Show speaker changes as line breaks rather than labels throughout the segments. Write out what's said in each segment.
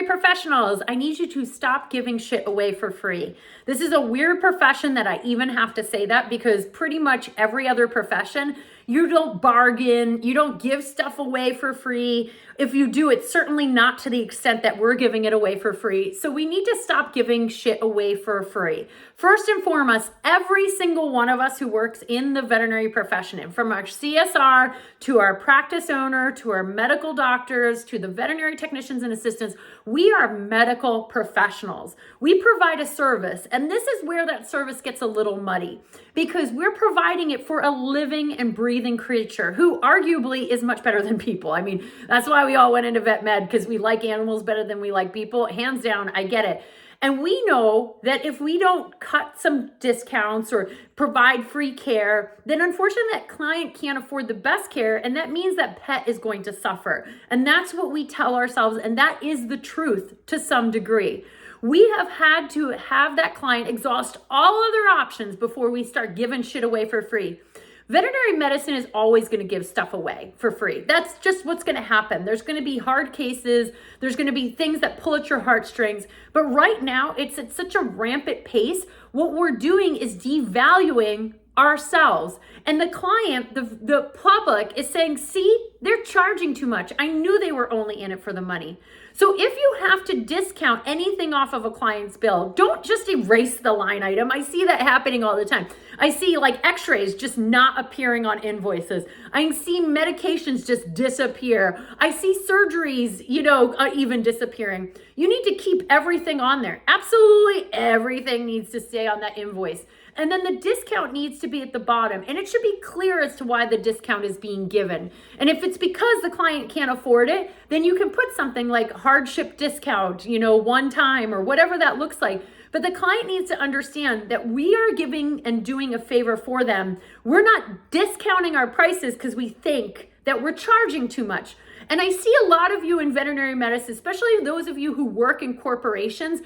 professionals, I need you to stop giving shit away for free. This is a weird profession that I even have to say that, because pretty much every other profession, you don't bargain, you don't give stuff away for free. If you do, it's certainly not to the extent that we're giving it away for free. So we need to stop giving shit away for free. First and foremost, every single one of us who works in the veterinary profession, and from our CSR to our practice owner, to our medical doctors, to the veterinary technicians and assistants, we are medical professionals. We provide a service, and this is where that service gets a little muddy, because we're providing it for a living and breathing creature who arguably is much better than people. I mean, that's why we all went into vet med, because we like animals better than we like people. Hands down, I get it. And we know that if we don't cut some discounts or provide free care, then unfortunately that client can't afford the best care, and that means that pet is going to suffer. And that's what we tell ourselves, and that is the truth to some degree. We have had to have that client exhaust all other options before we start giving shit away for free. Veterinary medicine is always going to give stuff away for free. That's just what's going to happen. There's going to be hard cases. There's going to be things that pull at your heartstrings. But right now, it's at such a rampant pace. What we're doing is devaluing ourselves. And the client, the public is saying, see, they're charging too much. I knew they were only in it for the money. So if you have to discount anything off of a client's bill, don't just erase the line item. I see that happening all the time. I see like x-rays just not appearing on invoices. I see medications just disappear. I see surgeries, even disappearing. You need to keep everything on there. Absolutely everything needs to stay on that invoice. And then the discount needs to be at the bottom. And it should be clear as to why the discount is being given. And if it's because the client can't afford it, then you can put something like hardship discount, one time or whatever that looks like. But the client needs to understand that we are giving and doing a favor for them. We're not discounting our prices because we think that we're charging too much. And I see a lot of you in veterinary medicine, especially those of you who work in corporations,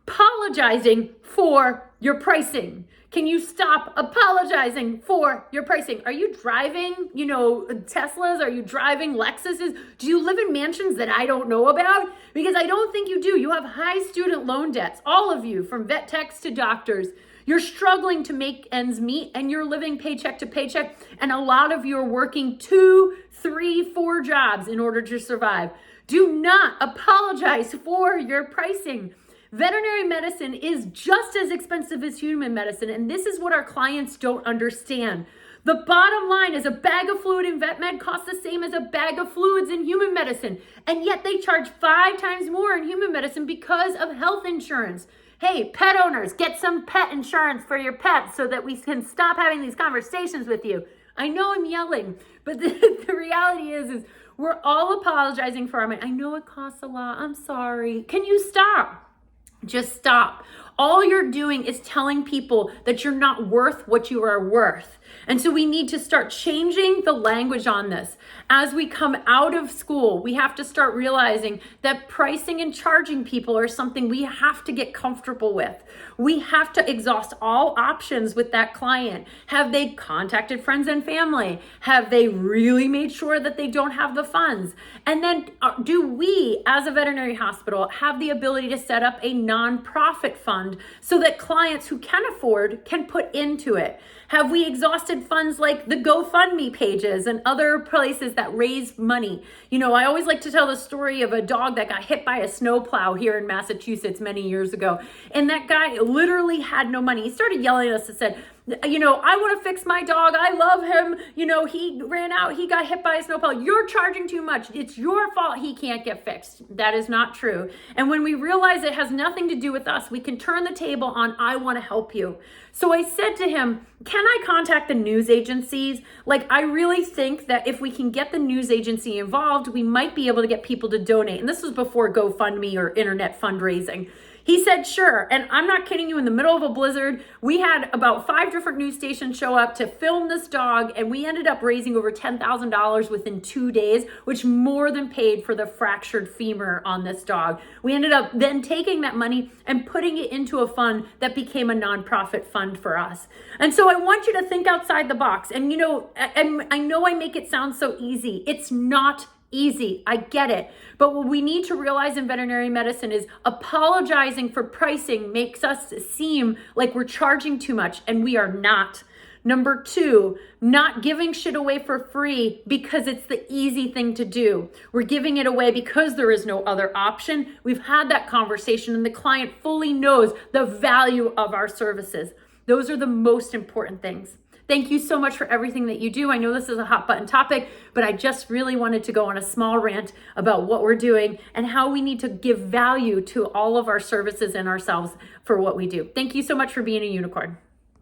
apologizing for your pricing. Can you stop apologizing for your pricing? Are you driving, Teslas? Are you driving Lexuses? Do you live in mansions that I don't know about? Because I don't think you do. You have high student loan debts, all of you, from vet techs to doctors. You're struggling to make ends meet, and you're living paycheck to paycheck. And a lot of you are working 2, 3, 4 jobs in order to survive. Do not apologize for your pricing. Veterinary medicine is just as expensive as human medicine, and this is what our clients don't understand. The bottom line is a bag of fluid in vet med costs the same as a bag of fluids in human medicine, and yet they charge 5 times more in human medicine because of health insurance. Hey, pet owners, get some pet insurance for your pets so that we can stop having these conversations with you. I know I'm yelling, but the reality is we're all apologizing for our money. I know it costs a lot. I'm sorry. Can you stop? Just stop. All you're doing is telling people that you're not worth what you are worth. And so we need to start changing the language on this. As we come out of school, we have to start realizing that pricing and charging people are something we have to get comfortable with. We have to exhaust all options with that client. Have they contacted friends and family? Have they really made sure that they don't have the funds? And then do we, as a veterinary hospital, have the ability to set up a nonprofit fund so that clients who can afford can put into it? Have we exhausted funds like the GoFundMe pages and other places that raise money? I always like to tell the story of a dog that got hit by a snowplow here in Massachusetts many years ago. And that guy literally had no money. He started yelling at us and said, I want to fix my dog. I love him. He ran out. He got hit by a snowplow. You're charging too much. It's your fault he can't get fixed. That is not true. And when we realize it has nothing to do with us, we can turn the table on, I want to help you. So I said to him, can I contact the news agencies? I really think that if we can get the news agency involved, we might be able to get people to donate. And this was before GoFundMe or internet fundraising. He said, sure. And I'm not kidding you, in the middle of a blizzard, we had about 5 different news stations show up to film this dog. And we ended up raising over $10,000 within 2 days, which more than paid for the fractured femur on this dog. We ended up then taking that money and putting it into a fund that became a nonprofit fund for us. And so I want you to think outside the box. And I know I make it sound so easy. It's not easy. I get it. But what we need to realize in veterinary medicine is apologizing for pricing makes us seem like we're charging too much, and we are not. Number two, not giving shit away for free because it's the easy thing to do. We're giving it away because there is no other option. We've had that conversation and the client fully knows the value of our services. Those are the most important things. Thank you so much for everything that you do. I know this is a hot button topic, but I just really wanted to go on a small rant about what we're doing and how we need to give value to all of our services and ourselves for what we do. Thank you so much for being a unicorn.